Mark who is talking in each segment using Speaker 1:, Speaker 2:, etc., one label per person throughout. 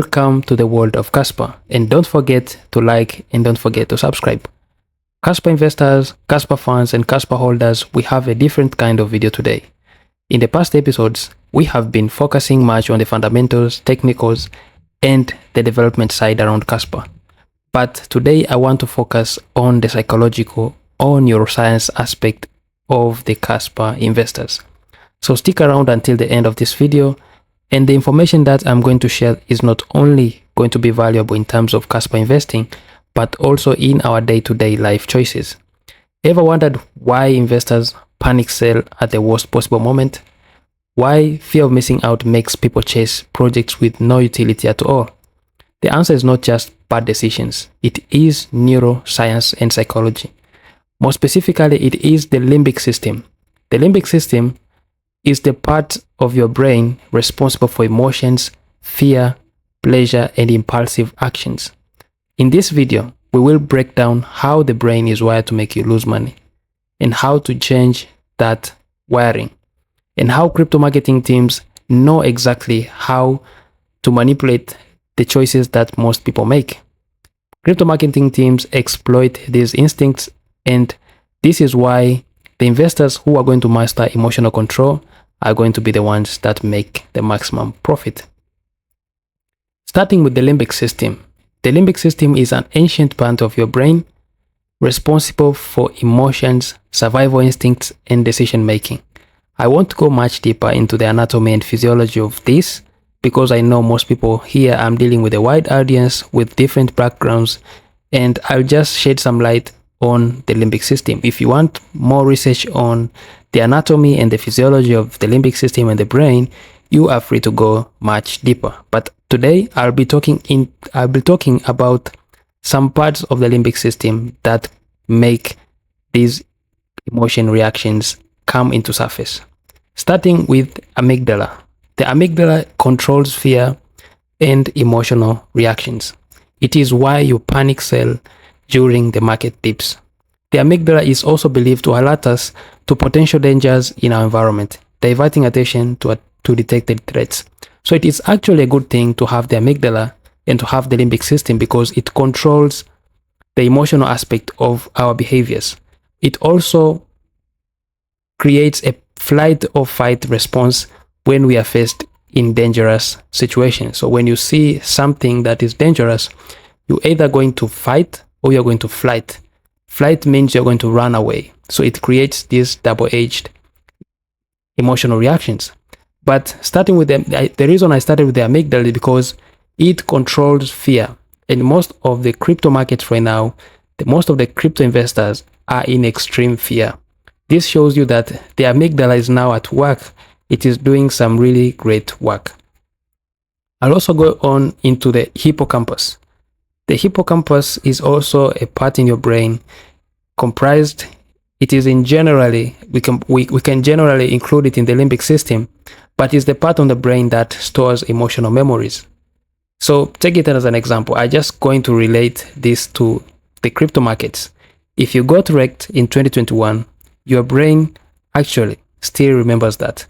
Speaker 1: Welcome to the world of Kaspa, and don't forget to like and don't forget to subscribe. Kaspa investors, Kaspa fans, and Kaspa holders, we have a different kind of video today. In the past episodes, we have been focusing much on the fundamentals, technicals, and the development side around Kaspa. But today I want to focus on the psychological or neuroscience aspect of the Kaspa investors. So stick around until the end of this video, and the information that I'm going to share is not only going to be valuable in terms of Kaspa investing, but also in our day-to-day life choices. Ever wondered why investors panic sell at the worst possible moment? Why fear of missing out makes people chase projects with no utility at all? The answer is not just bad decisions. It is neuroscience and psychology. More specifically, it is the limbic system. The limbic system is the part of your brain responsible for emotions, fear, pleasure, and impulsive actions. In this video, we will break down how the brain is wired to make you lose money, and how to change that wiring, and how crypto marketing teams know exactly how to manipulate the choices that most people make. Crypto marketing teams exploit these instincts, and this is why the investors who are going to master emotional control are going to be the ones that make the maximum profit. Starting with the limbic system. The limbic system is an ancient part of your brain responsible for emotions, survival instincts, and decision making. I won't go much deeper into the anatomy and physiology of this because I know most people here I'm dealing with a wide audience with different backgrounds, and I'll just shed some light on the limbic system. If you want more research on the anatomy and the physiology of the limbic system and the brain, you are free to go much deeper. But today I'll be talking about some parts of the limbic system that make these emotion reactions come into surface. Starting with amygdala. The amygdala controls fear and emotional reactions. It is why you panic sell during the market dips. The amygdala is also believed to alert us to potential dangers in our environment, diverting attention to detected threats. So it is actually a good thing to have the amygdala and to have the limbic system because it controls the emotional aspect of our behaviors. It also creates a flight or fight response when we are faced in dangerous situations. So when you see something that is dangerous, you're either going to fight or you're going to flight. Flight means you're going to run away. So it creates these double-edged emotional reactions. But starting with the reason I started with the amygdala is because it controls fear. And most of the crypto markets right now, most of the crypto investors are in extreme fear. This shows you that the amygdala is now at work. It is doing some really great work. I'll also go on into the hippocampus. The hippocampus is also a part in your brain comprised. It is in generally, we can generally include it in the limbic system, but it's the part on the brain that stores emotional memories. So take it as an example. I'm just going to relate this to the crypto markets. If you got wrecked in 2021, your brain actually still remembers that.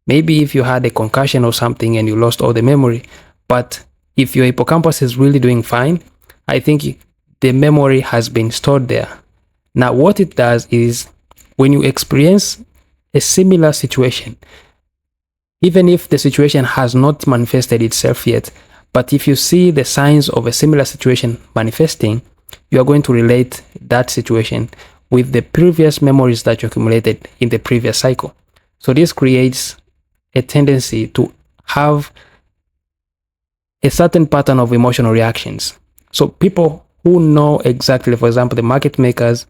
Speaker 1: Maybe if you had a concussion or something and you lost all the memory, but if your hippocampus is really doing fine, I think the memory has been stored there. Now, what it does is when you experience a similar situation, even if the situation has not manifested itself yet, but if you see the signs of a similar situation manifesting, you are going to relate that situation with the previous memories that you accumulated in the previous cycle. So this creates a tendency to have a certain pattern of emotional reactions. So people who know exactly, for example, the market makers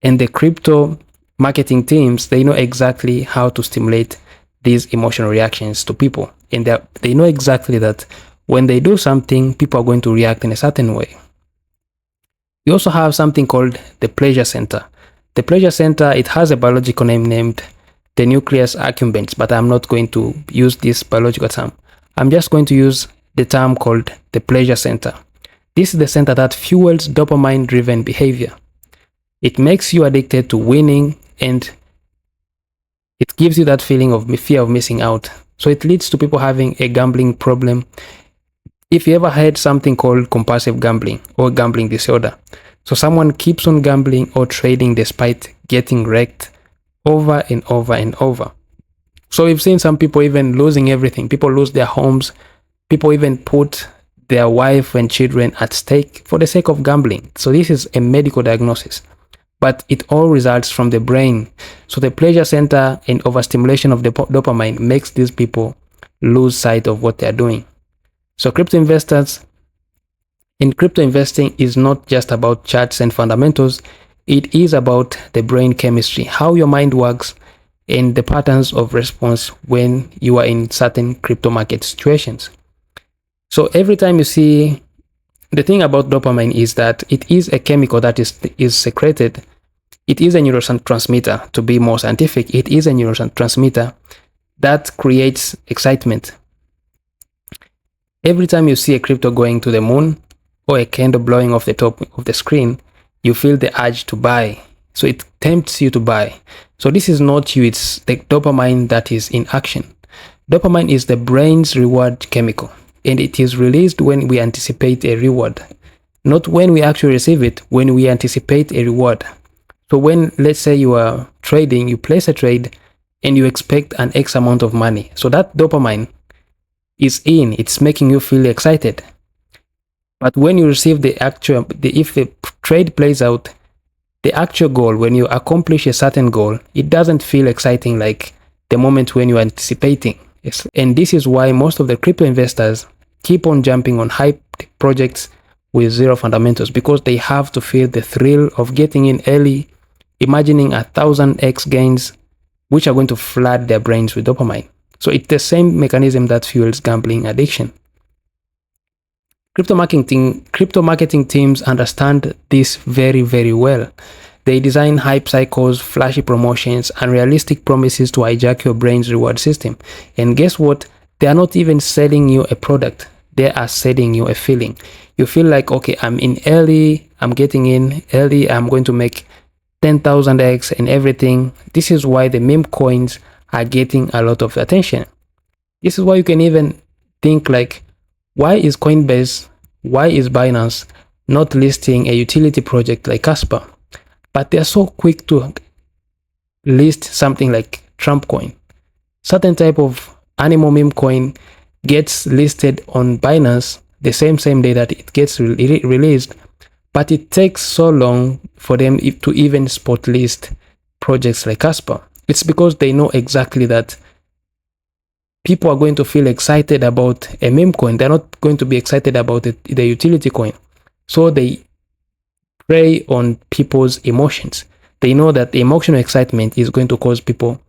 Speaker 1: and the crypto marketing teams, they know exactly how to stimulate these emotional reactions to people. And they know exactly that when they do something, people are going to react in a certain way. We also have something called the pleasure center. The pleasure center, it has a biological name named the nucleus accumbens, but I'm not going to use this biological term. I'm just going to use the term called the pleasure center. This is the center that fuels dopamine-driven behavior. It makes you addicted to winning, and it gives you that feeling of fear of missing out. So it leads to people having a gambling problem. If you ever had something called compulsive gambling or gambling disorder, so someone keeps on gambling or trading despite getting wrecked over and over and over. So we've seen some people even losing everything. People lose their homes. People even put their wife and children at stake for the sake of gambling. So this is a medical diagnosis, but it all results from the brain. So the pleasure center and overstimulation of the dopamine makes these people lose sight of what they're doing. So crypto investing is not just about charts and fundamentals. It is about the brain chemistry, how your mind works, and the patterns of response when you are in certain crypto market situations. So every time you see, the thing about dopamine is that it is a chemical that is secreted. It is a neurotransmitter, to be more scientific. It is a neurotransmitter that creates excitement. Every time you see a crypto going to the moon or a candle blowing off the top of the screen, you feel the urge to buy. So it tempts you to buy. So this is not you, it's the dopamine that is in action. Dopamine is the brain's reward chemical, and it is released when we anticipate a reward. Not when we actually receive it, when we anticipate a reward. So when, let's say you are trading, you place a trade and you expect an X amount of money. So that dopamine is it's making you feel excited. But when you receive if the trade plays out, the actual goal, when you accomplish a certain goal, it doesn't feel exciting like the moment when you're anticipating. And this is why most of the crypto investors keep on jumping on hype projects with zero fundamentals, because they have to feel the thrill of getting in early, imagining 1,000x gains, which are going to flood their brains with dopamine. So it's the same mechanism that fuels gambling addiction. Crypto marketing teams understand this very, very well. They design hype cycles, flashy promotions, unrealistic promises to hijack your brain's reward system. And guess what? They are not even selling you a product. They are selling you a feeling. You feel like, okay, I'm in early, I'm getting in early, I'm going to make 10,000x and everything. This is why the meme coins are getting a lot of attention. This is why you can even think like, why is Binance not listing a utility project like Kaspa? But they're so quick to list something like Trump coin. Certain type of animal meme coin gets listed on Binance the same day that it gets released, but it takes so long for them to even spot list projects like Kaspa. It's because they know exactly that people are going to feel excited about a meme coin. They're not going to be excited about the utility coin. So they prey on people's emotions. They know that the emotional excitement is going to cause people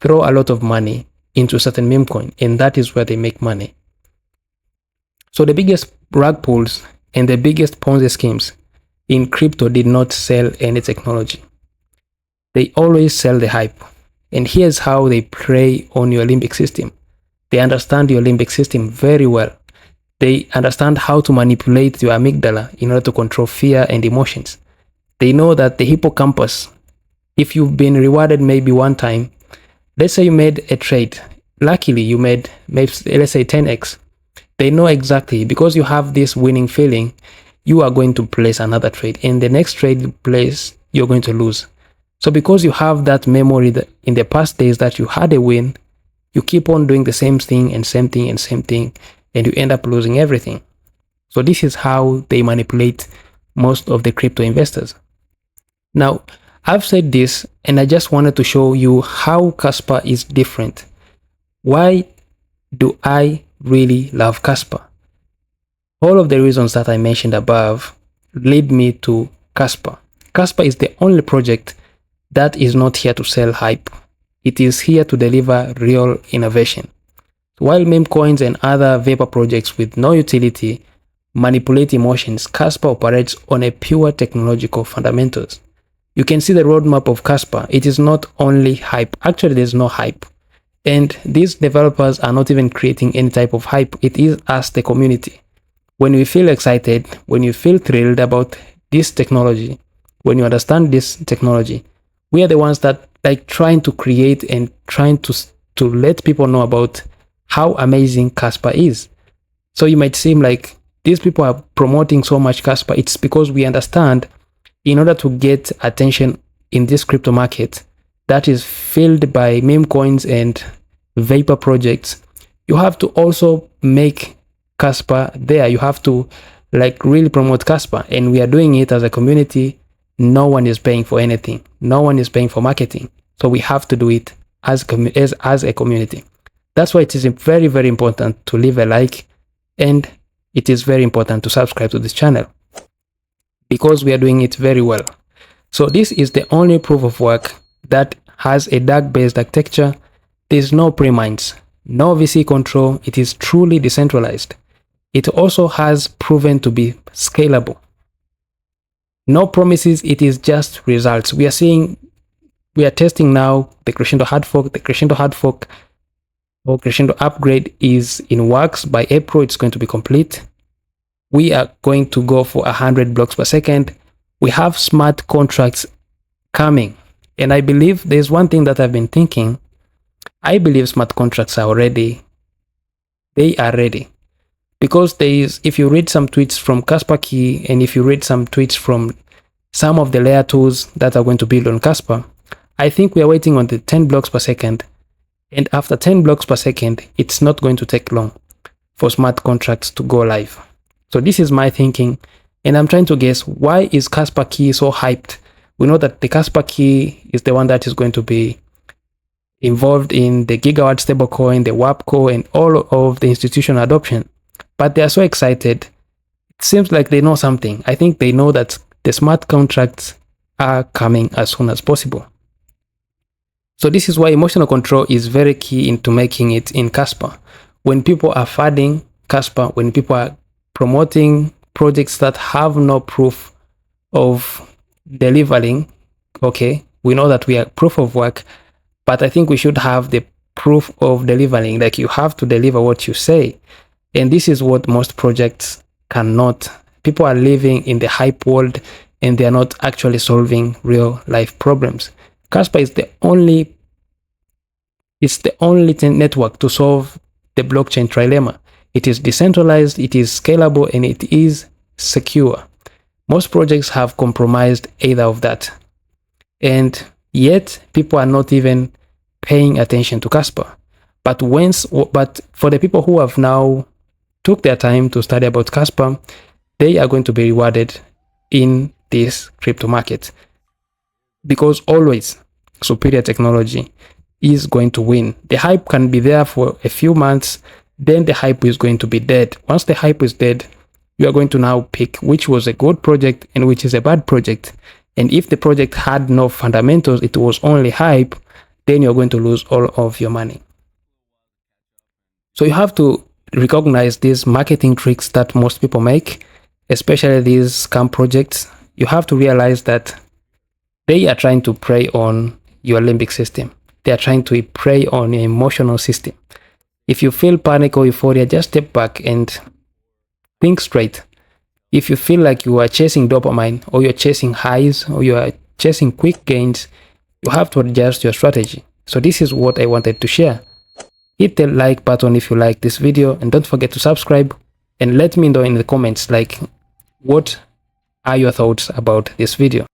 Speaker 1: throw a lot of money into certain meme coin, and that is where they make money. So the biggest rug pulls and the biggest Ponzi schemes in crypto did not sell any technology. They always sell the hype. And here's how they prey on your limbic system. They understand your limbic system very well. They understand how to manipulate your amygdala in order to control fear and emotions. They know that the hippocampus, if you've been rewarded maybe one time, let's say you made a trade, luckily you made maybe, let's say 10x. They know exactly, because you have this winning feeling, you are going to place another trade, and the next trade you place, you're going to lose. So because you have that memory that in the past days that you had a win, you keep on doing the same thing and same thing and same thing, and you end up losing everything. So this is how they manipulate most of the crypto investors. Now, I've said this, and I just wanted to show you how Kaspa is different. Why do I really love Kaspa? All of the reasons that I mentioned above lead me to Kaspa. Kaspa is the only project that is not here to sell hype. It is here to deliver real innovation. While meme coins and other vapor projects with no utility manipulate emotions, Kaspa operates on a pure technological fundamentals. You can see the roadmap of Kaspa. It is not only hype. Actually, there's no hype. And these developers are not even creating any type of hype. It is us, the community. When we feel excited, when you feel thrilled about this technology, when you understand this technology, we are the ones that like trying to create and trying to let people know about how amazing Kaspa is. So you might seem like, these people are promoting so much Kaspa, it's because we understand in order to get attention in this crypto market that is filled by meme coins and vapor projects, you have to also make Kaspa there. You have to like really promote Kaspa, and we are doing it as a community. No one is paying for anything. No one is paying for marketing. So we have to do it as a community. That's why it is very, very important to leave a like, and it is very important to subscribe to this channel because we are doing it very well. So this is the only proof of work that has a DAG-based architecture. There's no pre-mines, no VC control. It is truly decentralized. It also has proven to be scalable. No promises, it is just results. We are testing now the Crescendo hard fork. The Crescendo hard fork or Crescendo upgrade is in works. By April, it's going to be complete. We are going to go for 100 blocks per second. We have smart contracts coming. And I believe there's one thing that I've been thinking. I believe smart contracts are ready. They are ready. Because if you read some tweets from Kaspa Key, and if you read some tweets from some of the layer 2s that are going to build on Kaspa, I think we are waiting on the 10 blocks per second. And after 10 blocks per second, it's not going to take long for smart contracts to go live. So this is my thinking, and I'm trying to guess, why is Kaspa Key so hyped? We know that the Kaspa Key is the one that is going to be involved in the Gigawatt stablecoin, the WAPCO, and all of the institutional adoption. But they are so excited. It seems like they know something. I think they know that the smart contracts are coming as soon as possible. So this is why emotional control is very key into making it in Kaspa. When people are funding Kaspa, when people are promoting projects that have no proof of delivering, okay, we know that we are proof of work, but I think we should have the proof of delivering. Like, you have to deliver what you say. And this is what most projects cannot. People are living in the hype world, and they are not actually solving real life problems. Kaspa is the only network to solve the blockchain trilemma. It is decentralized, it is scalable, and it is secure. Most projects have compromised either of that. And yet people are not even paying attention to Kaspa. But for the people who have now took their time to study about Kaspa, they are going to be rewarded in this crypto market, because always superior technology is going to win. The hype can be there for a few months, then the hype is going to be dead. Once the hype is dead, you are going to now pick which was a good project and which is a bad project. And if the project had no fundamentals, it was only hype, then you're going to lose all of your money. So you have to recognize these marketing tricks that most people make, especially these scam projects. You have to realize that they are trying to prey on your limbic system. They are trying to prey on your emotional system. If you feel panic or euphoria, just step back and think straight. If you feel like you are chasing dopamine, or you're chasing highs, or you are chasing quick gains, you have to adjust your strategy. So this is what I wanted to share. Hit the like button if you like this video, and don't forget to subscribe, and let me know in the comments, like, what are your thoughts about this video.